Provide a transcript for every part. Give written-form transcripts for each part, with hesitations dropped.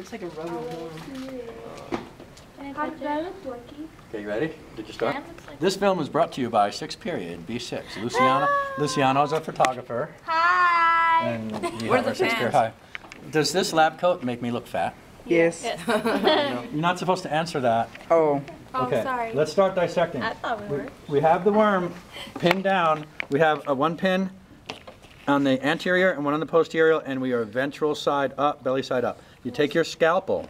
Looks like a rubber worm. How does that look, Blakey? Okay, you ready? Did you start? Yeah, it looks like This film was brought to you by 6 Period, B6. Luciano's a photographer. Hi. And we Where have are our the 6 Period. Hi. Does this lab coat make me look fat? Yes. You're not supposed to answer that. Oh. Oh, Okay, sorry. let's start dissecting. I thought we were. We have the worm pinned down. We have one pin on the anterior and one on the posterior, and we are ventral side up, belly side up. You take your scalpel.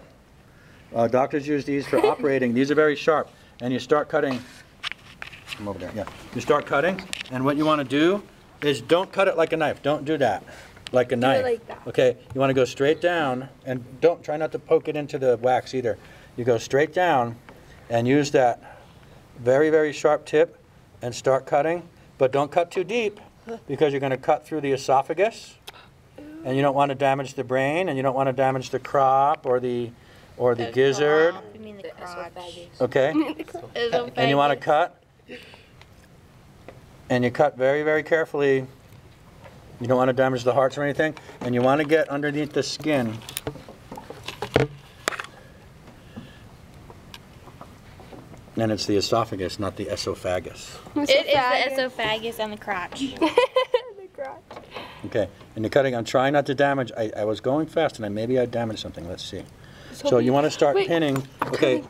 Doctors use these for operating. These are very sharp. And you start cutting. Come over there. Yeah. You start cutting, and what you want to do is don't cut it like a knife. Don't do that. Like a knife. like that. Okay. You want to go straight down, and don't try not to poke it into the wax either. You go straight down, and use that very, very sharp tip, and start cutting. But don't cut too deep, because you're going to cut through the esophagus, and you don't want to damage the brain, and you don't want to damage the crop or the gizzard. You mean the crotch. Okay. And you want to cut, and you cut very, very carefully. You don't want to damage the hearts or anything, and you want to get underneath the skin. And it's the esophagus, not the esophagus. It is the esophagus and the crotch. The crotch. Okay, and you're cutting. I'm trying not to damage. I was going fast, and maybe I damaged something. Let's see. So you want to start pinning. Okay,